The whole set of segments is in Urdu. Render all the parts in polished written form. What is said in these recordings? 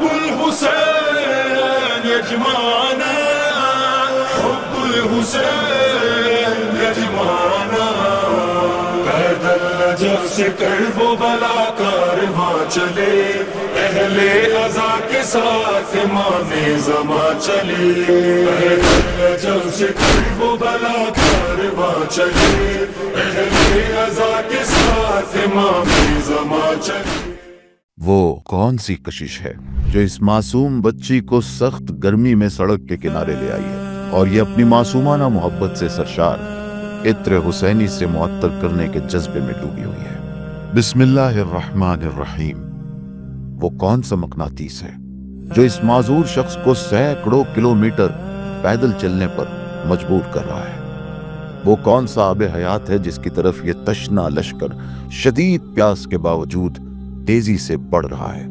حب الحسين يجمعنا، حب الحسين يجمعنا، پیدل نجف سے کرب و بلا کارواں چلے، اہل عزا کے ساتھ امام زمان چلے، پیدل نجف سے کرب و بلا کارواں چلے، اہل عزا کے ساتھ امام زمان چلے۔ وہ کون سی کشش ہے جو اس معصوم بچی کو سخت گرمی میں سڑک کے کنارے لے آئی ہے اور یہ اپنی معصومانہ محبت سے سرشار عطر حسینی سے معطر کرنے کے جذبے میں ڈوبی ہوئی ہے۔ بسم اللہ الرحمن الرحیم۔ وہ کون سا مقناطیس ہے جو اس معذور شخص کو سینکڑوں کلومیٹر پیدل چلنے پر مجبور کر رہا ہے؟ وہ کون سا آب حیات ہے جس کی طرف یہ تشنا لشکر شدید پیاس کے باوجود تیزی سے بڑھ رہا ہے؟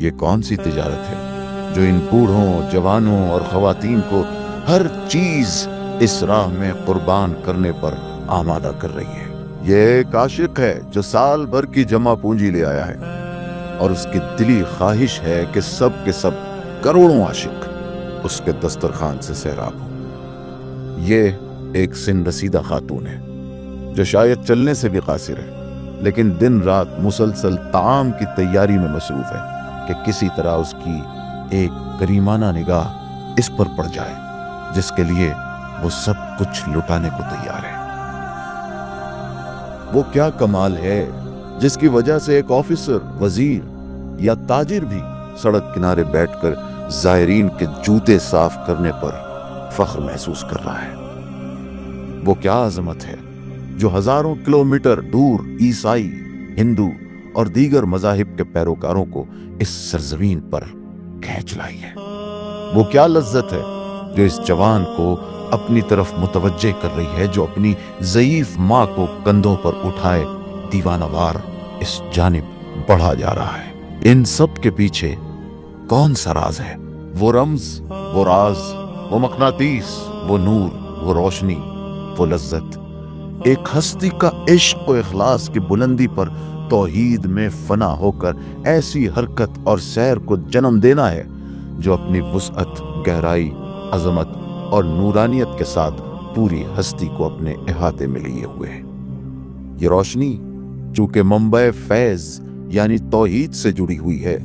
یہ کون سی تجارت ہے جو ان بوڑھوں، جوانوں اور خواتین کو ہر چیز اس راہ میں قربان کرنے پر آمادہ کر رہی ہے؟ یہ ایک عاشق ہے جو سال بھر کی جمع پونجی لے آیا ہے اور اس کی دلی خواہش ہے کہ سب کے سب کروڑوں عاشق اس کے دسترخوان سے سیراب ہوں۔ یہ ایک سن رسیدہ خاتون ہے جو شاید چلنے سے بھی قاصر ہے، لیکن دن رات مسلسل طعام کی تیاری میں مصروف ہے کہ کسی طرح اس کی ایک کریمانہ نگاہ اس پر پڑ جائے جس کے لیے وہ سب کچھ لٹانے کو تیار ہے۔ وہ کیا کمال ہے جس کی وجہ سے ایک آفیسر، وزیر یا تاجر بھی سڑک کنارے بیٹھ کر زائرین کے جوتے صاف کرنے پر فخر محسوس کر رہا ہے؟ وہ کیا عظمت ہے جو ہزاروں کلومیٹر دور عیسائی، ہندو اور دیگر مذاہب کے پیروکاروں کو اس سرزمین پر کھینچ لائی ہے؟ وہ کیا لذت ہے جو اس جوان کو اپنی طرف متوجہ کر رہی ہے، جو اپنی ضعیف ماں کو کندھوں پر اٹھائے دیوانہ وار اس جانب بڑھا جا رہا ہے؟ ان سب کے پیچھے کون سا راز ہے؟ وہ رمز، وہ راز، وہ مقناطیس، وہ نور، وہ روشنی، وہ لذت، ایک ہستی کا عشق و اخلاص کی بلندی پر توحید میں فنا ہو کر ایسی حرکت اور سیر کو جنم دینا ہے جو اپنی وسعت، گہرائی، عظمت اور نورانیت کے ساتھ پوری ہستی کو اپنے احاطے میں لیے ہوئے ہے۔ یہ روشنی چونکہ منبع فیض یعنی توحید سے جڑی ہوئی ہے،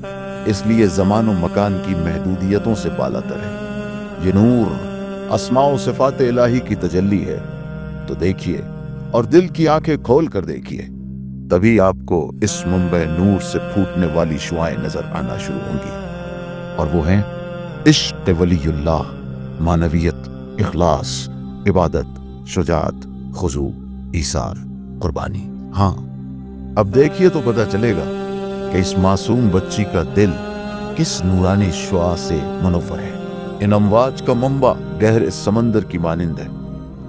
اس لیے زمان و مکان کی محدودیتوں سے بالا تر ہے۔ یہ نور اسماء و صفات الہی کی تجلی ہے۔ تو دیکھیے اور دل کی آنکھیں کھول کر دیکھیے، تبھی آپ کو اس منبع نور سے پھوٹنے والی شعائیں نظر آنا شروع ہوں گی، اور وہ ہیں عشق ولی اللہ، معنویت، اخلاص، عبادت، شجاعت، خضوع، ایثار، قربانی۔ ہاں، اب دیکھیے تو پتہ چلے گا کہ اس معصوم بچی کا دل کس نورانی شعاع سے منور ہے۔ ان امواج کا منبع گہرے سمندر کی مانند ہے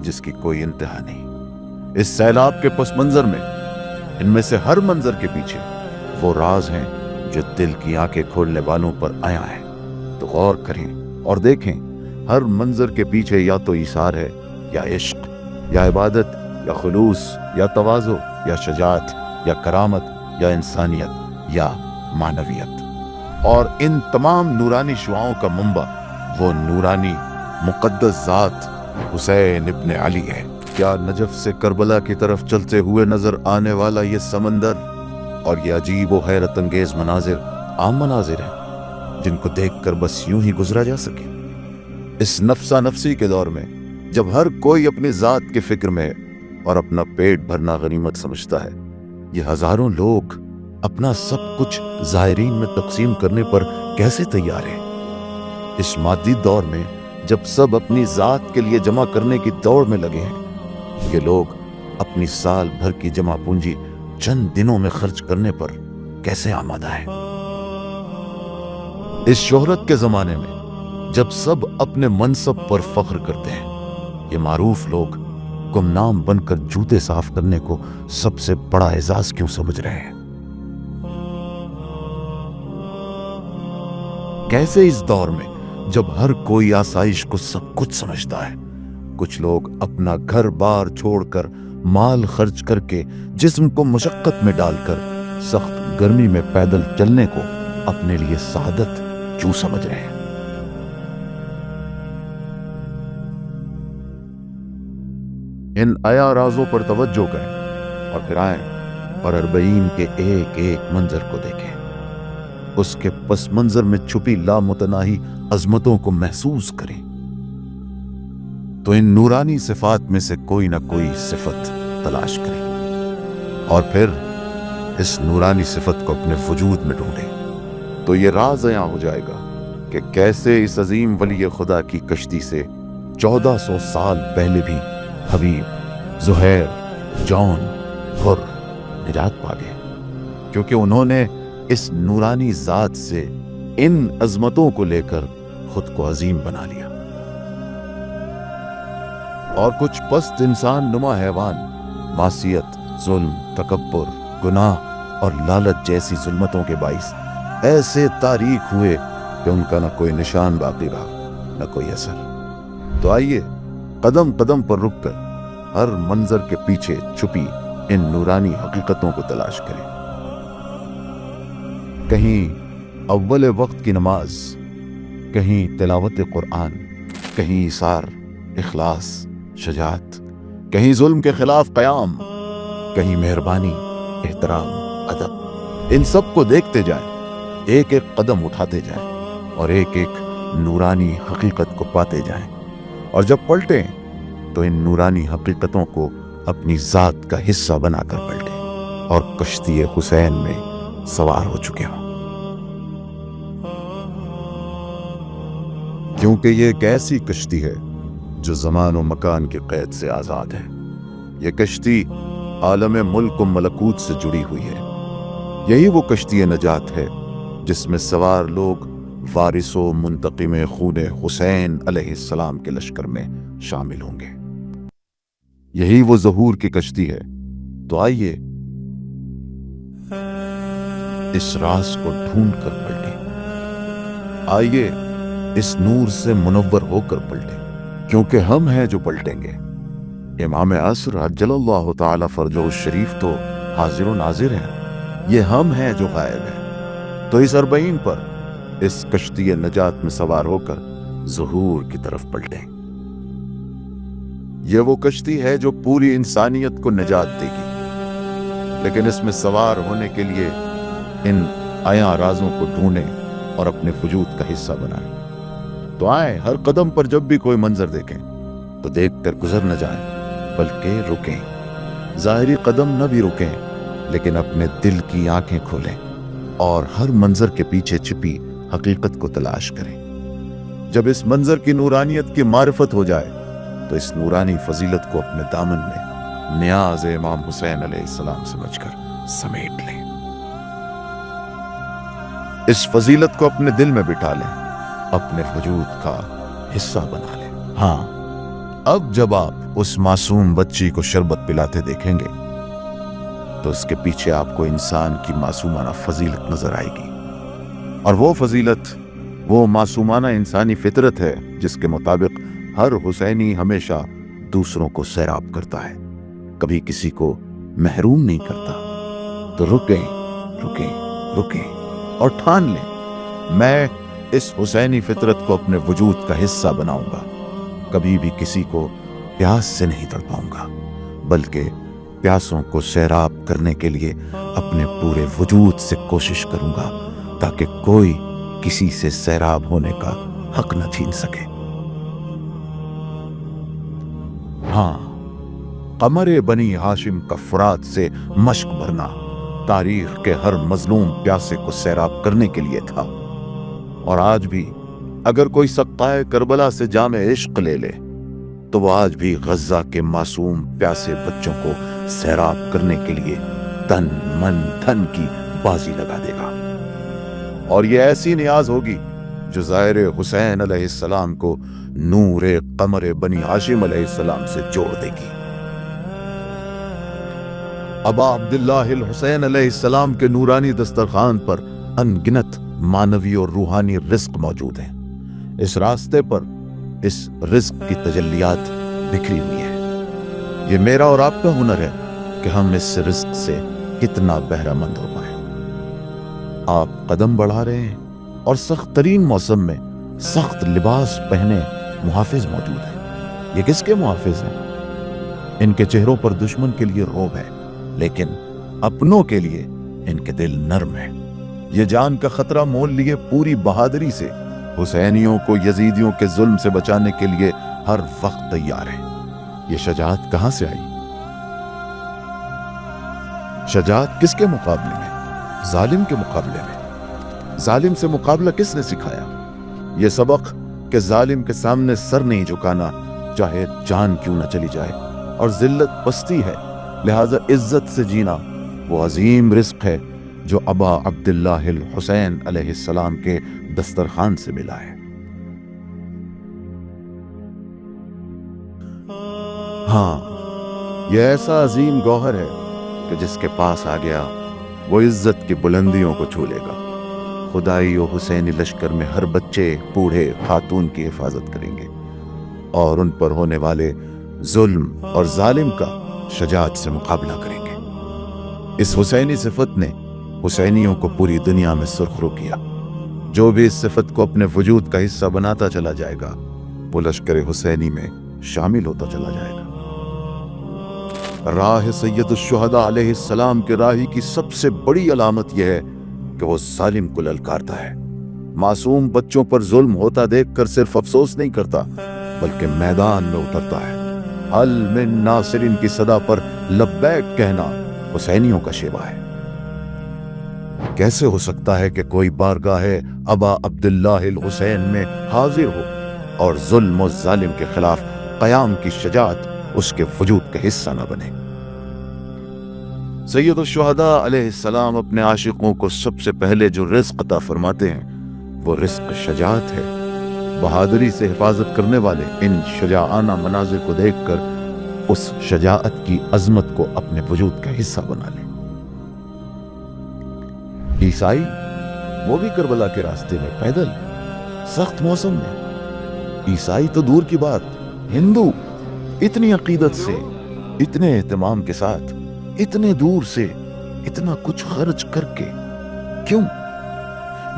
جس کی کوئی انتہا نہیں۔ اس سیلاب کے پس منظر میں ان میں سے ہر منظر کے پیچھے وہ راز ہیں جو دل کی آنکھیں کھولنے والوں پر آیا ہے۔ تو غور کریں اور دیکھیں، ہر منظر کے پیچھے یا تو ایثار ہے، یا عشق، یا عبادت، یا خلوص، یا تواضع، یا شجاعت، یا کرامت، یا انسانیت، یا معنویت۔ اور ان تمام نورانی شعاؤں کا منبع وہ نورانی مقدس ذات حسین ابن علی ہے۔ کیا نجف سے کربلا کی طرف چلتے ہوئے نظر آنے والا یہ سمندر اور یہ عجیب و حیرت انگیز مناظر عام مناظر ہیں جن کو دیکھ کر بس یوں ہی گزرا جا سکے؟ اس نفسا نفسی کے دور میں جب ہر کوئی اپنی ذات کی فکر میں ہے اور اپنا پیٹ بھرنا غنیمت سمجھتا ہے، یہ ہزاروں لوگ اپنا سب کچھ زائرین میں تقسیم کرنے پر کیسے تیار ہیں؟ اس مادی دور میں جب سب اپنی ذات کے لیے جمع کرنے کی دوڑ میں لگے ہیں، یہ لوگ اپنی سال بھر کی جمع پونجی چند دنوں میں خرچ کرنے پر کیسے آمادہ ہے؟ اس شہرت کے زمانے میں جب سب اپنے منصب پر فخر کرتے ہیں، یہ معروف لوگ گمنام بن کر جوتے صاف کرنے کو سب سے بڑا اعزاز کیوں سمجھ رہے ہیں؟ کیسے اس دور میں جب ہر کوئی آسائش کو سب کچھ سمجھتا ہے، کچھ لوگ اپنا گھر بار چھوڑ کر، مال خرچ کر کے، جسم کو مشقت میں ڈال کر سخت گرمی میں پیدل چلنے کو اپنے لیے سعادت کیوں سمجھ رہے ہیں؟ ان آیا رازوں پر توجہ کریں اور پھر آئیں اور 40 کے ایک ایک منظر کو دیکھیں، اس کے پس منظر میں چھپی لامتناہی عظمتوں کو محسوس کریں، تو ان نورانی صفات میں سے کوئی نہ کوئی صفت تلاش کریں اور پھر اس نورانی صفت کو اپنے وجود میں ڈھونڈیں، تو یہ راز عیاں ہو جائے گا کہ کیسے اس عظیم ولی خدا کی کشتی سے 1400 سال پہلے بھی حبیب، زہیر، جان، حر نجات پا گئے، کیونکہ انہوں نے اس نورانی ذات سے ان عظمتوں کو لے کر خود کو عظیم بنا لیا۔ اور کچھ پست انسان نما حیوان معصیت، ظلم، تکبر، گناہ اور لالچ جیسی ظلمتوں کے باعث ایسے تاریک ہوئے کہ ان کا نہ کوئی نشان باقی رہا، نہ کوئی اثر۔ تو آئیے قدم قدم پر رک کر ہر منظر کے پیچھے چھپی ان نورانی حقیقتوں کو تلاش کریں۔ کہیں اول وقت کی نماز، کہیں تلاوت قرآن، کہیں ایثار، اخلاص، شجاعت، کہیں ظلم کے خلاف قیام، کہیں مہربانی، احترام، ادب۔ ان سب کو دیکھتے جائیں، ایک ایک قدم اٹھاتے جائیں اور ایک ایک نورانی حقیقت کو پاتے جائیں، اور جب پلٹیں تو ان نورانی حقیقتوں کو اپنی ذات کا حصہ بنا کر پلٹیں اور کشتی حسین میں سوار ہو چکے ہوں، کیونکہ یہ ایک ایسی کشتی ہے جو زمان و مکان کے قید سے آزاد ہے۔ یہ کشتی عالم ملک و ملکوت سے جڑی ہوئی ہے۔ یہی وہ کشتی نجات ہے جس میں سوار لوگ وارث و منتقم خون حسین علیہ السلام کے لشکر میں شامل ہوں گے۔ یہی وہ ظہور کی کشتی ہے۔ تو آئیے اس راز کو ڈھونڈ کر پلٹیں، آئیے اس نور سے منور ہو کر پلٹیں، کیونکہ ہم ہیں جو پلٹیں گے۔ امام عصر عجل اللہ تعالی فرجہ الشریف تو حاضر و ناظر ہیں، یہ ہم ہیں جو غائب ہیں۔ تو اس 40 پر اس کشتی نجات میں سوار ہو کر ظہور کی طرف پلٹیں۔ یہ وہ کشتی ہے جو پوری انسانیت کو نجات دے گی، لیکن اس میں سوار ہونے کے لیے ان عیاں رازوں کو ڈھونڈیں اور اپنے وجود کا حصہ بنائیں۔ تو آئیں، ہر قدم پر جب بھی کوئی منظر دیکھیں تو دیکھ کر گزر نہ جائیں، بلکہ رکیں۔ ظاہری قدم نہ بھی رکیں، لیکن اپنے دل کی آنکھیں کھولیں اور ہر منظر کے پیچھے چھپی حقیقت کو تلاش کریں۔ جب اس منظر کی نورانیت کی معرفت ہو جائے تو اس نورانی فضیلت کو اپنے دامن میں نیاز امام حسین علیہ السلام سمجھ کر سمیٹ لیں۔ اس فضیلت کو اپنے دل میں بٹھا لیں، اپنے وجود کا حصہ بنا لیں۔ ہاں، اب جب آپ اس معصوم بچی کو شربت پلاتے دیکھیں گے تو اس کے پیچھے آپ کو انسان کی معصومانہ فضیلت نظر آئے گی، اور وہ فضیلت وہ معصومانہ انسانی فطرت ہے جس کے مطابق ہر حسینی ہمیشہ دوسروں کو سیراب کرتا ہے، کبھی کسی کو محروم نہیں کرتا۔ تو رکیں رکیں رکیں اور ٹھان لیں، میں اس حسینی فطرت کو اپنے وجود کا حصہ بناؤں گا، کبھی بھی کسی کو پیاس سے نہیں تڑپاؤں گا، بلکہ پیاسوں کو سیراب کرنے کے لیے اپنے پورے وجود سے کوشش کروں گا تاکہ کوئی کسی سے سیراب ہونے کا حق نہ چھین سکے۔ ہاں، قمر بنی ہاشم کا فرات سے مشق بھرنا تاریخ کے ہر مظلوم پیاسے کو سیراب کرنے کے لیے تھا، اور آج بھی اگر کوئی سقائے کربلا سے جام عشق لے لے تو وہ آج بھی غزہ کے معصوم پیاسے بچوں کو سیراب کرنے کے لیے تن من دھن کی بازی لگا دے گا، اور یہ ایسی نیاز ہوگی جو ظاہر حسین علیہ السلام کو نور قمر بنی ہاشم علیہ السلام سے جوڑ دے گی۔ ابا عبداللہ الحسین علیہ السلام کے نورانی دسترخوان پر ان گنت معنوی اور روحانی رزق موجود ہیں۔ اس راستے پر اس رزق کی تجلیات بکھری ہوئی ہیں۔ یہ میرا اور آپ کا ہنر ہے کہ ہم اس رزق سے کتنا بہرہ مند ہو پائیں۔ آپ قدم بڑھا رہے ہیں اور سخت ترین موسم میں سخت لباس پہنے محافظ موجود ہیں۔ یہ کس کے محافظ ہیں؟ ان کے چہروں پر دشمن کے لیے رعب ہے، لیکن اپنوں کے لیے ان کے دل نرم ہیں۔ یہ جان کا خطرہ مول لیے پوری بہادری سے حسینیوں کو یزیدیوں کے ظلم سے بچانے کے لیے ہر وقت تیار ہیں۔ یہ شجاعت کہاں سے آئی؟ شجاعت کس کے مقابلے میں؟ ظالم کے مقابلے میں۔ ظالم سے مقابلہ کس نے سکھایا؟ یہ سبق کہ ظالم کے سامنے سر نہیں جھکانا، چاہے جان کیوں نہ چلی جائے، اور ذلت پستی ہے، لہذا عزت سے جینا وہ عظیم رزق ہے جو ابا عبداللہ الحسین علیہ السلام کے دسترخوان سے ملا ہے۔ ہاں، یہ ایسا عظیم گوہر ہے کہ جس کے پاس آ گیا وہ عزت کی بلندیوں کو چھو لے گا۔ خدائی و حسینی لشکر میں ہر بچے، بوڑھے، خاتون کی حفاظت کریں گے اور ان پر ہونے والے ظلم اور ظالم کا شجاعت سے مقابلہ کریں گے۔ اس حسینی صفت نے حسینیوں کو پوری دنیا میں سرخرو کیا۔ جو بھی اس صفت کو اپنے وجود کا حصہ بناتا چلا جائے گا وہ لشکر حسینی میں شامل ہوتا چلا جائے گا۔ راہ سید الشہداء علیہ السلام کے راہی کی سب سے بڑی علامت یہ ہے کہ وہ ظالم کو للکارتا ہے۔ معصوم بچوں پر ظلم ہوتا دیکھ کر صرف افسوس نہیں کرتا بلکہ میدان میں اترتا ہے۔ حل من ناصرین کی صدا پر لبیک کہنا حسینیوں کا شیوا ہے۔ کیسے ہو سکتا ہے کہ کوئی بارگاہ ابا عبداللہ الحسین میں حاضر ہو اور ظلم و ظالم کے خلاف قیام کی شجاعت اس کے وجود کا حصہ نہ بنے؟ سید الشہداء علیہ السلام اپنے عاشقوں کو سب سے پہلے جو رزق عطا فرماتے ہیں وہ رزق شجاعت ہے۔ بہادری سے حفاظت کرنے والے ان شجاعانہ مناظر کو دیکھ کر اس شجاعت کی عظمت کو اپنے وجود کا حصہ بنا لیں۔ عیسائی وہ بھی کربلا کے راستے میں پیدل، سخت موسم میں۔ عیسائی تو دور کی بات، ہندو اتنی عقیدت سے، اتنے اہتمام کے ساتھ، اتنے دور سے، اتنا کچھ خرچ کر کے کیوں؟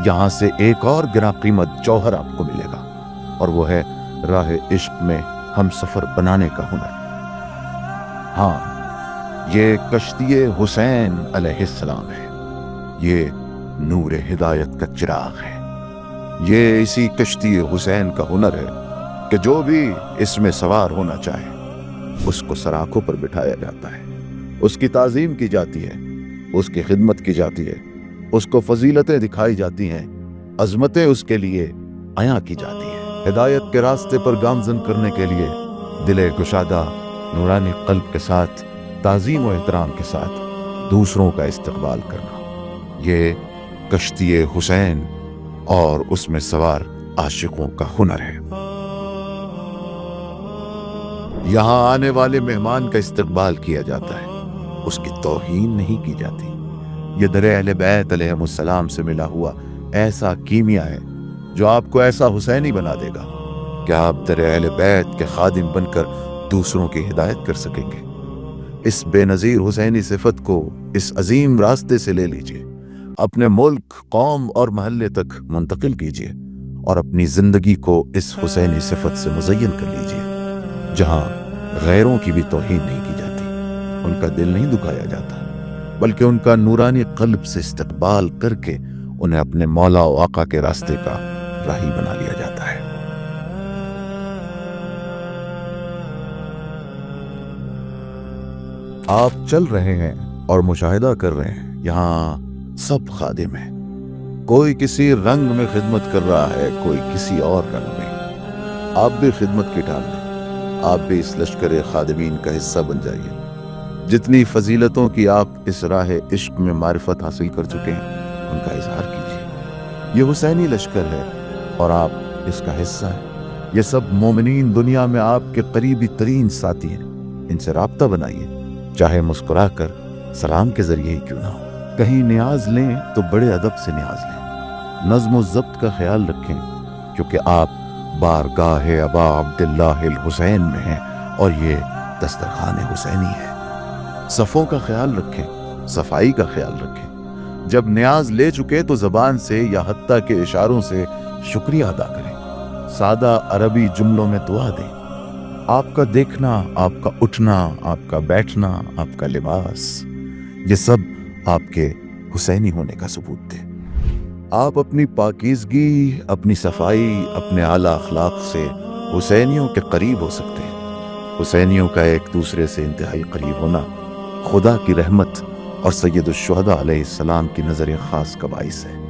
یہاں سے ایک اور گراں قیمت جوہر آپ کو ملے گا، اور وہ ہے راہ عشق میں ہم سفر بنانے کا ہنر۔ ہاں، یہ کشتی حسین علیہ السلام ہے، یہ نور ہدایت کا چراغ ہے۔ یہ اسی کشتی حسین کا ہنر ہے کہ جو بھی اس میں سوار ہونا چاہے اس کو سراخوں پر بٹھایا جاتا ہے، اس کی تعظیم کی جاتی ہے، اس کی خدمت کی جاتی ہے، اس کو فضیلتیں دکھائی جاتی ہیں، عظمتیں اس کے لیے عیاں کی جاتی ہیں۔ ہدایت کے راستے پر گامزن کرنے کے لیے دل گشادہ نورانی قلب کے ساتھ، تعظیم و احترام کے ساتھ دوسروں کا استقبال کرنا، یہ کشتی حسین اور اس میں سوار عاشقوں کا ہنر ہے۔ یہاں آنے والے مہمان کا استقبال کیا جاتا ہے، اس کی توہین نہیں کی جاتی۔ یہ در اہل بیت علیہ السلام سے ملا ہوا ایسا کیمیا ہے جو آپ کو ایسا حسینی بنا دے گا کہ آپ در اہل بیت کے خادم بن کر دوسروں کی ہدایت کر سکیں گے۔ اس بے نظیر حسینی صفت کو اس عظیم راستے سے لے لیجئے، اپنے ملک، قوم اور محلے تک منتقل کیجئے اور اپنی زندگی کو اس حسینی صفت سے مزین کر لیجئے، جہاں غیروں کی بھی توہین نہیں کی جاتی، ان کا دل نہیں دکھایا جاتا، بلکہ ان کا نورانی قلب سے استقبال کر کے انہیں اپنے مولا و آقا کے راستے کا راہی بنا لیا جاتا ہے۔ آپ چل رہے ہیں اور مشاہدہ کر رہے ہیں، یہاں سب خادم ہیں، کوئی کسی رنگ میں خدمت کر رہا ہے، کوئی کسی اور رنگ میں۔ آپ بھی خدمت کی ٹال لیں، آپ بھی اس لشکر خادمین کا حصہ بن جائیے۔ جتنی فضیلتوں کی آپ اس راہ عشق میں معرفت حاصل کر چکے ہیں ان کا اظہار کیجیے۔ یہ حسینی لشکر ہے اور آپ اس کا حصہ ہیں۔ یہ سب مومنین دنیا میں آپ کے قریبی ترین ساتھی ہیں، ان سے رابطہ بنائیے، چاہے مسکرا کر، سلام کے ذریعے ہی کیوں نہ ہو۔ کہیں نیاز لیں تو بڑے ادب سے نیاز لیں، نظم و ضبط کا خیال رکھیں، کیونکہ آپ بارگاہ ابا عبداللہ الحسین میں ہیں اور یہ دسترخوان حسینی ہے۔ صفوں کا خیال رکھیں، صفائی کا خیال رکھیں، جب نیاز لے چکے تو زبان سے یا حتیٰ کے اشاروں سے شکریہ ادا کریں، سادہ عربی جملوں میں دعا دیں۔ آپ کا دیکھنا، آپ کا اٹھنا، آپ کا بیٹھنا، آپ کا لباس، یہ سب آپ کے حسینی ہونے کا ثبوت دے۔ آپ اپنی پاکیزگی، اپنی صفائی، اپنے اعلیٰ اخلاق سے حسینیوں کے قریب ہو سکتے ہیں۔ حسینیوں کا ایک دوسرے سے انتہائی قریب ہونا خدا کی رحمت اور سید الشہداء علیہ السلام کی نظر خاص کا باعث ہے۔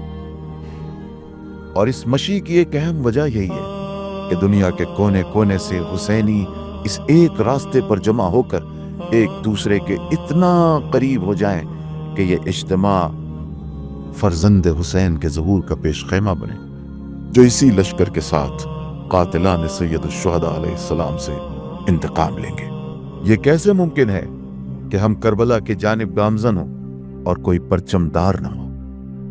اور اس مشی کی ایک اہم وجہ یہی ہے کہ دنیا کے کونے کونے سے حسینی اس ایک راستے پر جمع ہو کر ایک دوسرے کے اتنا قریب ہو جائیں کہ یہ اجتماع فرزند حسین کے ظہور کا پیش خیمہ بنے، جو اسی لشکر کے ساتھ قاتلان سید الشہداء علیہ السلام سے انتقام لیں گے۔ یہ کیسے ممکن ہے کہ ہم کربلا کی جانب گامزن ہوں اور کوئی پرچم دار نہ ہو؟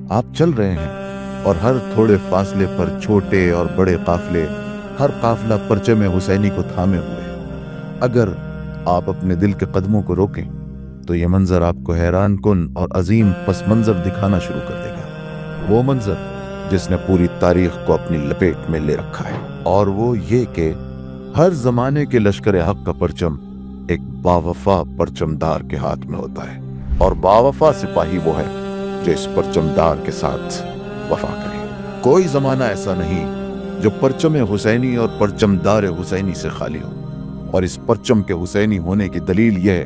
آپ چل رہے ہیں اور ہر تھوڑے فاصلے پر چھوٹے اور بڑے قافلے، ہر قافلہ پرچم حسینی کو تھامے ہوئے ہیں۔ اگر آپ اپنے دل کے قدموں کو روکیں تو یہ منظر آپ کو حیران کن اور عظیم پس منظر دکھانا شروع کر دے گا، وہ منظر جس نے پوری تاریخ کو اپنی لپیٹ میں لے رکھا ہے، اور وہ یہ کہ ہر زمانے کے لشکر حق کا پرچم ایک باوفا پرچم دار کے ہاتھ میں ہوتا ہے، اور باوفا سپاہی وہ ہے جو اس پرچم دار کے ساتھ وفا کرے۔ کوئی زمانہ ایسا نہیں جو پرچم حسینی اور پرچم دار حسینی سے خالی ہو، اور اس پرچم کے حسینی ہونے کی دلیل یہ ہے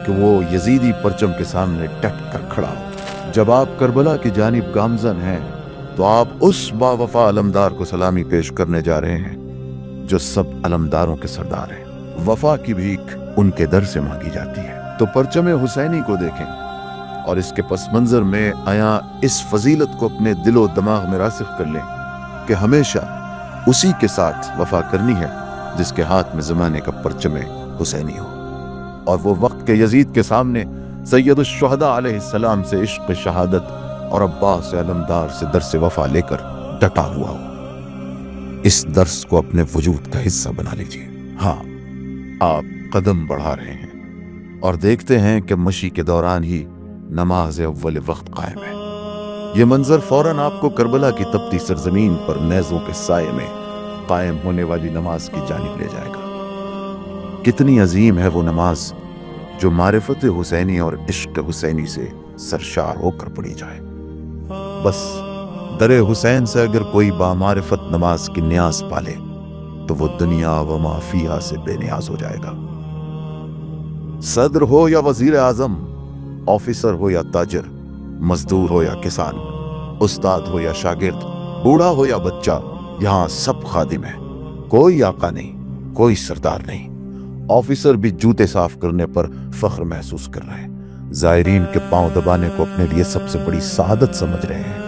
کہ وہ یزیدی پرچم کے سامنے ڈٹ کر کھڑا ہو۔ جب آپ کربلا کی جانب گامزن ہیں تو آپ اس باوفا علمدار کو سلامی پیش کرنے جا رہے ہیں جو سب علمداروں کے سردار ہیں۔ وفا کی بھیک ان کے در سے مانگی جاتی ہے۔ تو پرچم حسینی کو دیکھیں اور اس کے پس منظر میں آیا اس فضیلت کو اپنے دل و دماغ میں راسخ کر لیں کہ ہمیشہ اسی کے ساتھ وفا کرنی ہے جس کے ہاتھ میں زمانے کا پرچم حسینی ہو، اور وہ وقت کے یزید کے سامنے سید الشہداء علیہ السلام سے عشق شہادت اور عباس علمدار سے درس وفا لے کر ڈٹا ہوا ہو۔ اس درس کو اپنے وجود کا حصہ بنا لیجیے۔ ہاں، آپ قدم بڑھا رہے ہیں اور دیکھتے ہیں کہ مشی کے دوران ہی نماز اول وقت قائم ہے۔ یہ منظر فوراً آپ کو کربلا کی تپتی سرزمین پر نیزوں کے سائے میں قائم ہونے والی نماز کی جانب لے جائے گا۔ کتنی عظیم ہے وہ نماز جو معرفت حسینی اور عشق حسینی سے سرشار ہو کر پڑھی جائے۔ بس در حسین سے اگر کوئی بامعرفت نماز کی نیاز پالے تو وہ دنیا و ما فیہا سے بے نیاز ہو جائے گا۔ صدر ہو یا وزیر اعظم، آفیسر ہو یا تاجر، مزدور ہو یا کسان، استاد ہو یا شاگرد، بوڑھا ہو یا بچہ، یہاں سب خادم ہیں۔ کوئی آقا نہیں، کوئی سردار نہیں۔ آفیسر بھی جوتے صاف کرنے پر فخر محسوس کر رہے ہیں، زائرین کے پاؤں دبانے کو اپنے لیے سب سے بڑی سعادت سمجھ رہے ہیں۔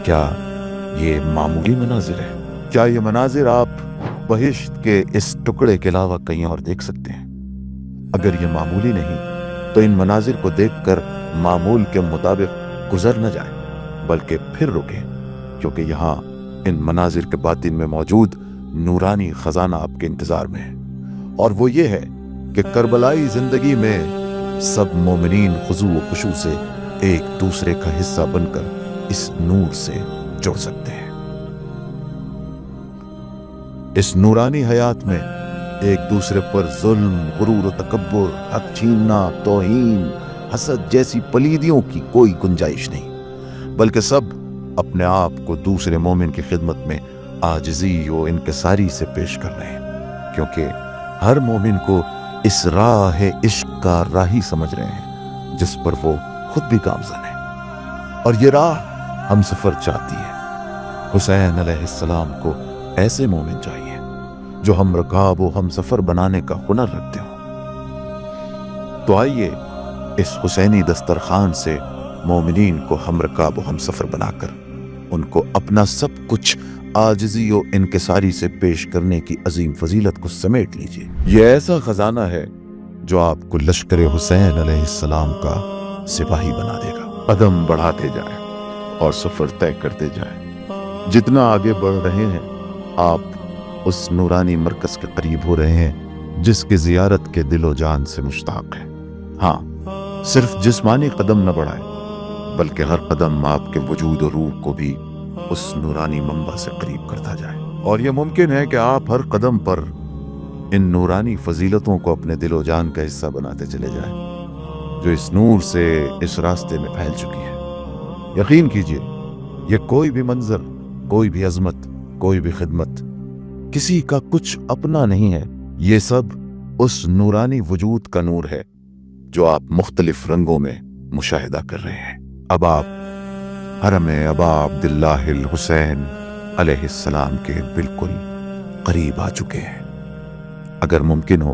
کیا یہ معمولی مناظر ہے؟ کیا یہ مناظر آپ بہشت کے اس ٹکڑے کے علاوہ کہیں اور دیکھ سکتے ہیں؟ اگر یہ معمولی نہیں تو ان مناظر کو دیکھ کر معمول کے مطابق گزر نہ جائیں، بلکہ پھر رکیں، کیونکہ یہاں ان مناظر کے باطن میں موجود نورانی خزانہ آپ کے انتظار میں ہے، اور وہ یہ ہے کہ کربلائی زندگی میں سب مومنین خضوع و خشوع سے ایک دوسرے کا حصہ بن کر اس نور سے جڑ سکتے ہیں۔ اس نورانی حیات میں ایک دوسرے پر ظلم، غرور و تکبر، حق چھیننا، توہین، حسد جیسی پلیدیوں کی کوئی گنجائش نہیں، بلکہ سب اپنے آپ کو دوسرے مومن کی خدمت میں عاجزی و انکساری سے پیش کر رہے ہیں، کیونکہ ہر مومن کو اس راہ عشق کا راہی سمجھ رہے ہیں جس پر وہ خود بھی گامزن ہے، اور یہ راہ ہم سفر چاہتی ہے۔ حسین علیہ السلام کو ایسے مومن چاہیے جو ہم رکاب و ہم سفر بنانے کا ہنر رکھتے ہوں۔ تو آئیے اس حسینی دسترخوان سے مومنین کو ہم رکاب و ہم سفر بنا کر ان کو اپنا سب کچھ عاجزی و انکساری سے پیش کرنے کی عظیم فضیلت کو سمیٹ لیجیے۔ یہ ایسا خزانہ ہے جو آپ کو لشکر حسین علیہ السلام کا سپاہی بنا دے گا۔ قدم بڑھاتے جائیں اور سفر طے کرتے جائیں۔ جتنا آگے بڑھ رہے ہیں آپ اس نورانی مرکز کے قریب ہو رہے ہیں جس کی زیارت کے دل و جان سے مشتاق ہیں۔ ہاں، صرف جسمانی قدم نہ بڑھائیں بلکہ ہر قدم آپ کے وجود و روح کو بھی اس نورانی منبع سے قریب کرتا جائے۔ اور یہ ممکن ہے کہ آپ ہر قدم پر ان نورانی فضیلتوں کو اپنے دل و جان کا حصہ بناتے چلے جائیں جو اس نور سے اس راستے میں پھیل چکی ہے۔ یقین کیجئے یہ کوئی بھی منظر، کوئی بھی عظمت، کوئی بھی خدمت کسی کا کچھ اپنا نہیں ہے، یہ سب اس نورانی وجود کا نور ہے جو آپ مختلف رنگوں میں مشاہدہ کر رہے ہیں۔ اب آپ حرم ابا عبداللہ الحسین علیہ السلام کے بالکل قریب آ چکے ہیں۔ اگر ممکن ہو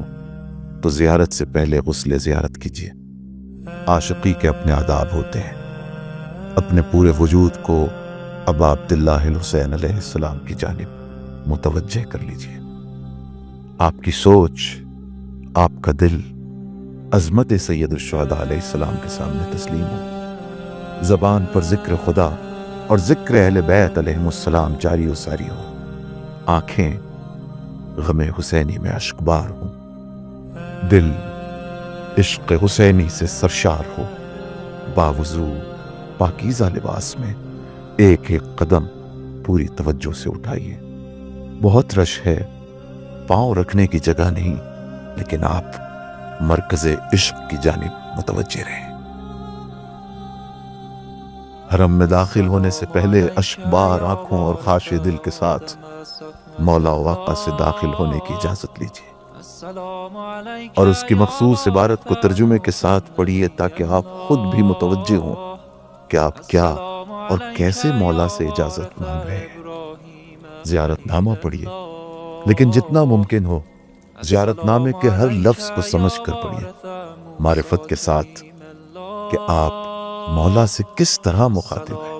تو زیارت سے پہلے غسل زیارت کیجیے۔ عاشقی کے اپنے آداب ہوتے ہیں، اپنے پورے وجود کو ابا عبداللہ الحسین علیہ السلام کی جانب متوجہ کر لیجیے۔ آپ کی سوچ، آپ کا دل عظمت سید الشہداء علیہ السلام کے سامنے تسلیم ہو، زبان پر ذکر خدا اور ذکر اہل بیت علیہم السلام جاری و ساری ہو، آنکھیں غم حسینی میں اشکبار ہوں، دل عشق حسینی سے سرشار ہو، باوضو پاکیزہ لباس میں ایک ایک قدم پوری توجہ سے اٹھائیے۔ بہت رش ہے، پاؤں رکھنے کی جگہ نہیں، لیکن آپ مرکز عشق کی جانب متوجہ رہیں۔ حرم میں داخل ہونے سے پہلے اشکبار آنکھوں اور خاشع دل کے ساتھ مولا و آقا سے داخل ہونے کی اجازت لیجیے اور اس کی مخصوص عبارت کو ترجمے کے ساتھ پڑھیے تاکہ آپ خود بھی متوجہ ہوں کہ آپ کیا اور کیسے مولا سے اجازت مانگ رہے ہیں۔ زیارت نامہ پڑھیے، لیکن جتنا ممکن ہو زیارت نامے کے ہر لفظ کو سمجھ کر پڑھیے، معرفت کے ساتھ کہ آپ مولا سے کس طرح مخاطب ہیں۔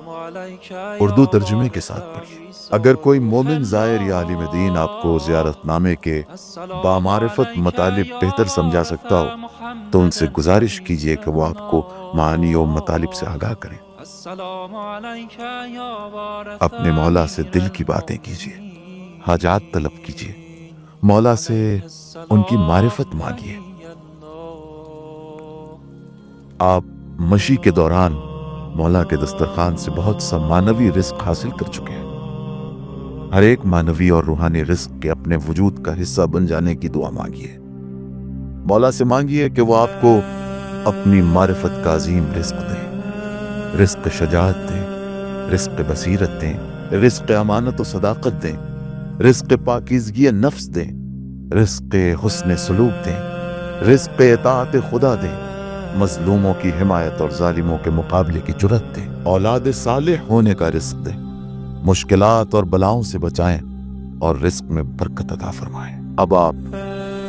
اردو ترجمے کے ساتھ پڑھیے۔ اگر کوئی مومن زائر یا عالم دین آپ کو زیارت نامے کے بامعرفت مطالب بہتر سمجھا سکتا ہو تو ان سے گزارش کیجیے کہ وہ آپ کو معانی و مطالب سے آگاہ کریں۔ اپنے مولا سے دل کی باتیں کیجیے، حاجات طلب کیجیے، مولا سے ان کی معرفت مانگیے۔ آپ مشی کے دوران مولا کے دسترخوان سے بہت سا معنوی رزق حاصل کر چکے ہیں۔ ہر ایک معنوی اور روحانی رزق کے اپنے وجود کا حصہ بن جانے کی دعا مانگیے۔ مولا سے مانگیے کہ وہ آپ کو اپنی معرفت کا عظیم رزق دے، رزق شجاعت دے، رزق بصیرت دیں، رزق امانت و صداقت دیں، رزق پاکیزگی نفس دیں، رزق حسن سلوک دیں، رزق اطاعت خدا دیں، مظلوموں کی حمایت اور ظالموں کے مقابلے کی جرأت دیں، اولاد صالح ہونے کا رزق دیں، مشکلات اور بلاؤں سے بچائیں اور رزق میں برکت عطا فرمائیں۔ اب آپ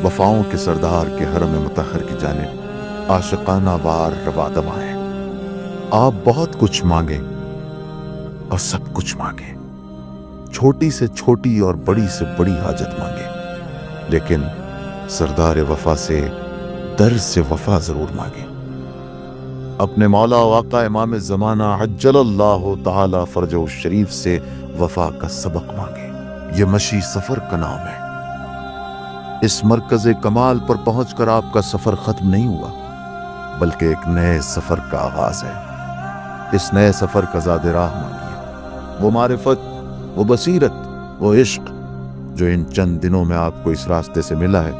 وفاؤں کے سردار کے حرم مطہر کی جانب عاشقانہ وار روا دمائیں۔ آپ بہت کچھ مانگیں اور سب کچھ مانگیں، چھوٹی سے چھوٹی اور بڑی سے بڑی حاجت مانگیں، لیکن سردار وفا سے در سے وفا ضرور مانگیں۔ اپنے مولا و آقا امام زمانہ عجل اللہ تعالی فرجہ الشریف سے وفا کا سبق مانگیں۔ یہ مشی سفر کا نام ہے۔ اس مرکز کمال پر پہنچ کر آپ کا سفر ختم نہیں ہوا، بلکہ ایک نئے سفر کا آغاز ہے۔ اس نئے سفر کا زاد راہ مانگیے، وہ معرفت، وہ بصیرت، وہ عشق جو ان چند دنوں میں آپ کو اس راستے سے ملا ہے،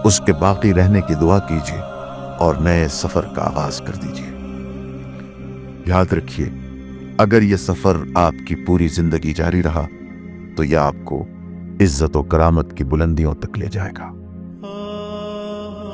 اس کے باقی رہنے کی دعا کیجیے اور نئے سفر کا آغاز کر دیجیے۔ یاد رکھیے، اگر یہ سفر آپ کی پوری زندگی جاری رہا تو یہ آپ کو عزت و کرامت کی بلندیوں تک لے جائے گا۔